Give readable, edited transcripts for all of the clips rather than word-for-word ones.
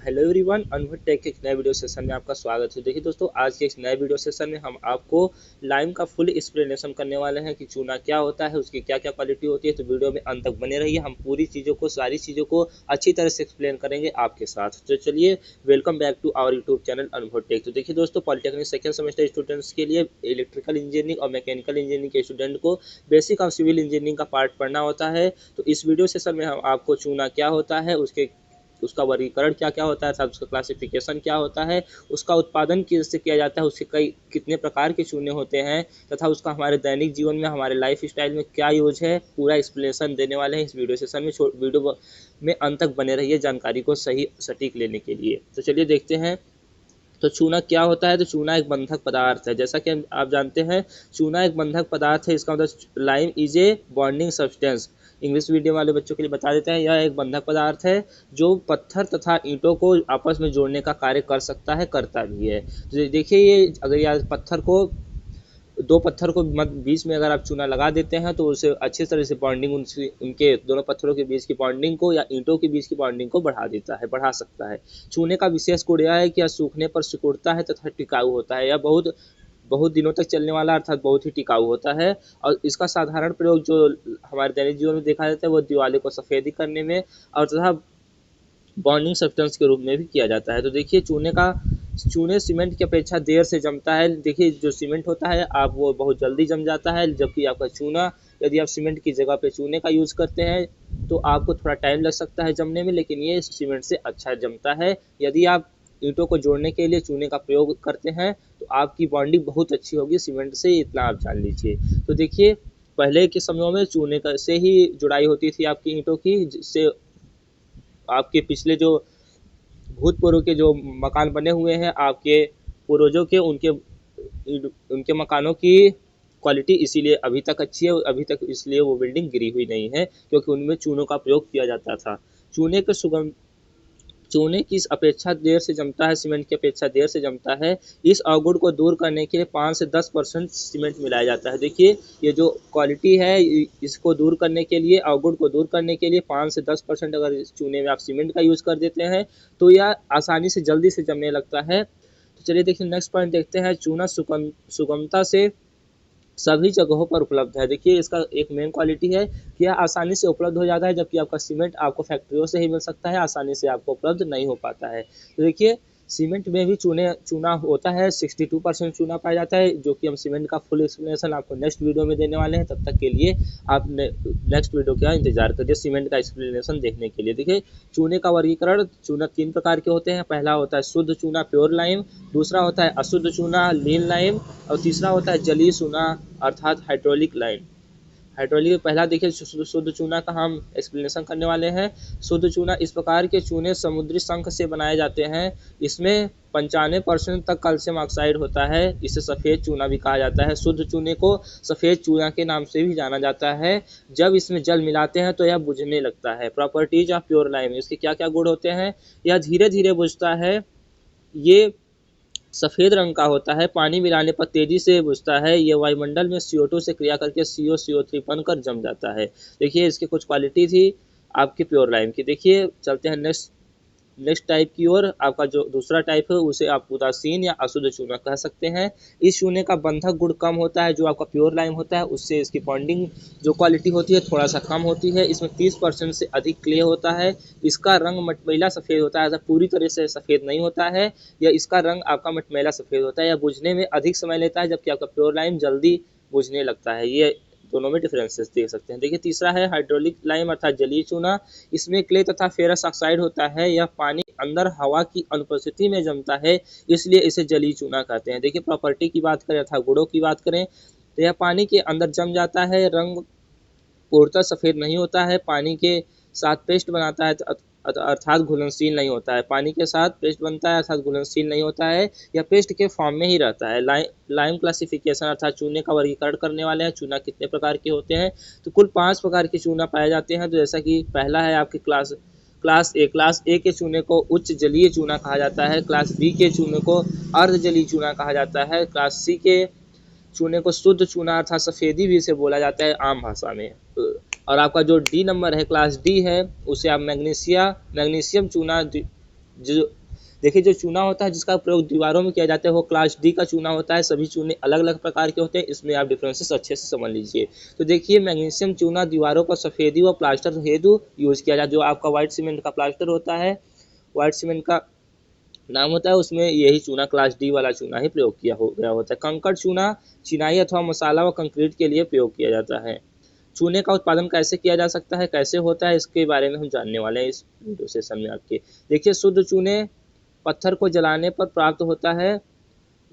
Hello everyone, अनुभव take के एक नए वीडियो सेशन में आपका स्वागत है। देखिए दोस्तों, आज के इस नए वीडियो सेशन में हम आपको लाइम का फुल एक्सप्लेनेशन करने वाले हैं कि चूना क्या होता है, उसकी क्या क्या क्वालिटी होती है। तो वीडियो में अंत तक बने रहिए, हम पूरी चीज़ों को सारी चीज़ों को अच्छी तरह से एक्सप्लेन करेंगे आपके साथ। तो चलिए, welcome back to our YouTube channel Anubhav tech. तो देखिए दोस्तों, पॉलिटेक्निक सेकेंड सेमेस्टर स्टूडेंट्स के लिए इलेक्ट्रिकल इंजीनियरिंग और मैकेनिकल इंजीनियरिंग के स्टूडेंट को बेसिक ऑफ सिविल इंजीनियरिंग का पार्ट पढ़ना होता है। तो इस वीडियो सेशन में हम आपको चूना क्या होता है, उसका वर्गीकरण क्या क्या होता है, साथ उसका क्लासिफिकेशन क्या होता है, उसका उत्पादन किससे किया जाता है, उसके कितने प्रकार के चूने होते हैं, तथा उसका हमारे दैनिक जीवन में, हमारे लाइफ स्टाइल में क्या यूज है, पूरा एक्सप्लेनेशन देने वाले हैं इस वीडियो सेशन में। वीडियो में अंत तक बने रहिए जानकारी को सही सटीक लेने के लिए। तो चलिए देखते हैं, तो चूना क्या होता है। तो चूना एक बंधक पदार्थ है। जैसा कि आप जानते हैं, चूना एक बंधक पदार्थ है। इसका मतलब lime is a bonding substance. English medium वाले बच्चों के लिए बता देते हैं, यह एक बंधक पदार्थ है जो पत्थर तथा ईंटों को आपस में जोड़ने का कार्य कर सकता है, करता भी है। तो देखिए, ये अगर यार दो पत्थर को बीच में अगर आप चूना लगा देते हैं तो उसे अच्छी तरह से बॉन्डिंग, उनके दोनों पत्थरों के बीच की बॉन्डिंग को या ईंटों के बीच की बॉन्डिंग को बढ़ा सकता है। चूने का विशेष गुण यह है कि यह सूखने पर सिकुड़ता है तथा टिकाऊ होता है। यह बहुत बहुत दिनों तक चलने वाला अर्थात बहुत ही टिकाऊ होता है। और इसका साधारण प्रयोग जो हमारे दैनिक जीवन में देखा जाता है वो दीवारों को सफ़ेदी करने में और तथा बॉन्डिंग सब्सटेंस के रूप में भी किया जाता है। तो देखिए, चूने सीमेंट की अपेक्षा देर से जमता है। देखिए, जो सीमेंट होता है आप वो बहुत जल्दी जम जाता है, जबकि आपका चूना, यदि आप सीमेंट की जगह पे चूने का यूज़ करते हैं तो आपको थोड़ा टाइम लग सकता है जमने में, लेकिन ये सीमेंट से अच्छा जमता है। यदि आप ईंटों को जोड़ने के लिए चूने का प्रयोग करते हैं तो आपकी बॉन्डिंग बहुत अच्छी होगी सीमेंट से, इतना आप जान लीजिए। तो देखिए, पहले के समयों में चूने का से ही जुड़ाई होती थी आपकी ईंटों की, जिससे आपके पिछले जो भूतपूर्व के जो मकान बने हुए हैं आपके पूर्वजों के, उनके मकानों की क्वालिटी इसीलिए अभी तक अच्छी है, अभी तक इसलिए वो बिल्डिंग गिरी हुई नहीं है, क्योंकि उनमें चूनों का प्रयोग किया जाता था। चूने के सुगम चूने की अपेक्षा देर से जमता है, सीमेंट की अपेक्षा देर से जमता है। इस अवगुण को दूर करने के लिए 5 से 10% सीमेंट मिलाया जाता है। देखिए, ये जो क्वालिटी है, इसको दूर करने के लिए, अवगुण को दूर करने के लिए 5 से 10% अगर इस चूने में आप सीमेंट का यूज़ कर देते हैं तो यह आसानी से जल्दी से जमने लगता है। तो चलिए देखिए, नेक्स्ट पॉइंट देखते हैं। चूना सुगमता से सभी जगहों पर उपलब्ध है। देखिए, इसका एक मेन क्वालिटी है कि यह आसानी से उपलब्ध हो जाता है, जबकि आपका सीमेंट आपको फैक्ट्रियों से ही मिल सकता है, आसानी से आपको उपलब्ध नहीं हो पाता है। तो देखिए, सीमेंट में भी चूना होता है, 62% चूना पाया जाता है, जो कि हम सीमेंट का फुल एक्सप्लेनेशन आपको नेक्स्ट वीडियो में देने वाले हैं। तब तक के लिए आप नेक्स्ट वीडियो का इंतजार करिए सीमेंट का एक्सप्लेनेशन देखने के लिए। देखिए, चूने का वर्गीकरण, चूना 3 प्रकार के होते हैं। पहला होता है शुद्ध चूना, प्योर लाइम। दूसरा होता है अशुद्ध चूना, लीन लाइम। और तीसरा होता है जलीय चूना अर्थात हाइड्रोलिक लाइम। हाइड्रोलिक पहला देखिए, शुद्ध चूना का हम एक्सप्लेनेशन करने वाले हैं। शुद्ध चूना, इस प्रकार के चूने समुद्री शंख से बनाए जाते हैं। इसमें 95% तक कैल्शियम ऑक्साइड होता है। इसे सफ़ेद चूना भी कहा जाता है। शुद्ध चूने को सफ़ेद चूना के नाम से भी जाना जाता है। जब इसमें जल मिलाते हैं तो यह बुझने लगता है। प्रॉपर्टीज ऑफ प्योर लाइम, इसके क्या क्या गुण होते हैं। यह धीरे धीरे बुझता है, ये सफ़ेद रंग का होता है, पानी मिलाने पर तेज़ी से बुझता है, ये वायुमंडल में CO2 से क्रिया करके CO3 बनकर जम जाता है। देखिए, इसकी कुछ क्वालिटी थी आपके प्योर लाइम की। देखिए, चलते हैं नेक्स्ट टाइप की ओर। आपका जो दूसरा टाइप है उसे आप उदासीन या अशुद्ध चूना कह सकते हैं। इस चूने का बंधक गुण कम होता है, जो आपका प्योर लाइम होता है उससे इसकी बॉन्डिंग जो क्वालिटी होती है थोड़ा सा कम होती है। इसमें 30% से अधिक क्ले होता है। इसका रंग मटमैला सफ़ेद होता है, पूरी तरह से सफ़ेद नहीं होता है, या इसका रंग आपका मटमैला सफ़ेद होता है, या बुझने में अधिक समय लेता है, जबकि आपका प्योर लाइम जल्दी बुझने लगता है। ये दोनों में डिफरेंसेस देख सकते हैं। देखिए, तीसरा है हाइड्रोलिक लाइम अर्थात जलीय चूना। इसमें क्ले तथा फेरस ऑक्साइड होता है। यह पानी अंदर हवा की अनुपस्थिति में जमता है, इसलिए इसे जलीय चूना कहते हैं। देखिए, प्रॉपर्टी की बात करें अर्थात गुणों की बात करें तो यह पानी के अंदर जम जाता है। रंग पूर्णतः सफ़ेद नहीं होता है, पानी के साथ पेस्ट बनाता है अर्थात घुलनशील नहीं होता है। पानी के साथ पेस्ट बनता है अर्थात घुलनशील नहीं होता है, या पेस्ट के फॉर्म में ही रहता है। लाइम क्लासिफिकेशन अर्थात चूने का वर्गीकरण करने वाले हैं। चूना कितने प्रकार के होते हैं, तो कुल 5 प्रकार के चूना पाए जाते हैं। तो जैसा कि पहला है आपके क्लास ए के चूने को उच्च जलीय चूना कहा जाता है। क्लास बी के चूने को अर्ध जलीय चूना कहा जाता है। क्लास सी के चूने को शुद्ध चूना अर्थात सफ़ेदी भी इसे बोला जाता है आम भाषा में। और आपका जो डी नंबर है, क्लास डी है, उसे आप मैग्नीशियम चूना जो देखिए जो चूना होता है जिसका प्रयोग दीवारों में किया जाता है वो क्लास डी का चूना होता है। सभी चूने अलग अलग प्रकार के होते हैं, इसमें आप डिफरेंसेस अच्छे से समझ लीजिए। तो देखिए मैग्नीशियम चूना दीवारों पर सफेदी व प्लास्टर हेतु यूज किया जाता है। जो आपका व्हाइट सीमेंट का प्लास्टर होता है, व्हाइट सीमेंट का नाम होता है, उसमें यही चूना क्लास डी वाला चूना ही प्रयोग किया हो गया होता है। कंकड़ चूना चिनाई अथवा मसाला व कंक्रीट के लिए प्रयोग किया जाता है। चूने का उत्पादन कैसे किया जा सकता है, कैसे होता है, इसके बारे में हम जानने वाले हैं इस वीडियो सेशन में आपके। देखिए शुद्ध चूने पत्थर को जलाने पर प्राप्त होता है।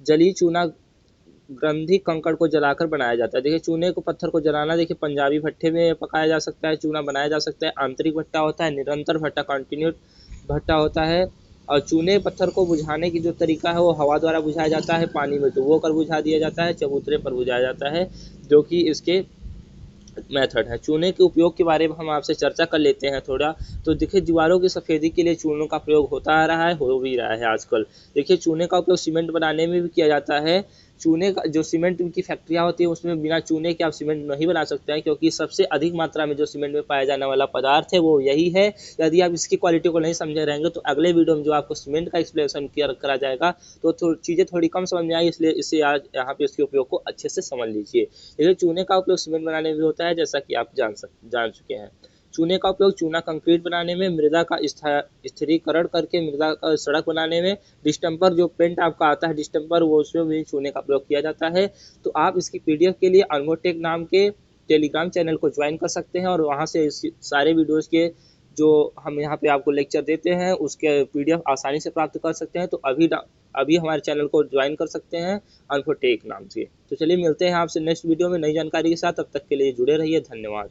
जली चूना ग्रंथि कंकड़ को जलाकर बनाया जाता है। देखिए चूने को पत्थर को जलाना, देखिए पंजाबी भट्ठे में पकाया जा सकता है, चूना बनाया जा सकता है। आंतरिक भट्टा होता है, निरंतर भट्टा कंटिन्यूट भट्टा होता है। और चूने पत्थर को बुझाने की जो तरीका है वो हवा द्वारा बुझाया जाता है, पानी में डुबो कर बुझा दिया जाता है, चबूतरे पर बुझाया जाता है, जो कि इसके मेथड है। चूने के उपयोग के बारे में हम आपसे चर्चा कर लेते हैं थोड़ा। तो देखिए दीवारों की सफ़ेदी के लिए चूनों का प्रयोग होता आ रहा है, हो भी रहा है आजकल। देखिए चूने का उपयोग सीमेंट बनाने में भी किया जाता है। चूने का जो सीमेंट की फैक्ट्रियाँ होती है उसमें बिना चूने के आप सीमेंट नहीं बना सकते हैं, क्योंकि सबसे अधिक मात्रा में जो सीमेंट में पाया जाने वाला पदार्थ है वो यही है। यदि आप इसकी क्वालिटी को नहीं समझे रहेंगे तो अगले वीडियो में जो आपको सीमेंट का एक्सप्लेनेशन करा जाएगा तो चीज़ें थोड़ी कम समझ में आई, इसलिए इसे आज यहाँ पे इसके उपयोग को अच्छे से समझ लीजिए। देखिए चूने का उपयोग सीमेंट बनाने में भी होता है, जैसा कि आप जान चुके हैं। चूने का उपयोग चूना कंक्रीट बनाने में, मृदा का स्थिरीकरण करके मृदा का सड़क बनाने में, डिस्टेम्पर जो पेंट आपका आता है डिस्टेम्पर, वो उसमें भी चूने का प्रयोग किया जाता है। तो आप इसकी पीडीएफ के लिए अनमोटेक नाम के टेलीग्राम चैनल को ज्वाइन कर सकते हैं और वहाँ से सारे वीडियोज़ के जो हम यहाँ पे आपको लेक्चर देते हैं उसके पीडीएफ आसानी से प्राप्त कर सकते हैं। तो अभी हमारे चैनल को ज्वाइन कर सकते हैं अनमोटेक नाम से। तो चलिए मिलते हैं आपसे नेक्स्ट वीडियो में नई जानकारी के साथ, तब तक के लिए जुड़े रहिए, धन्यवाद।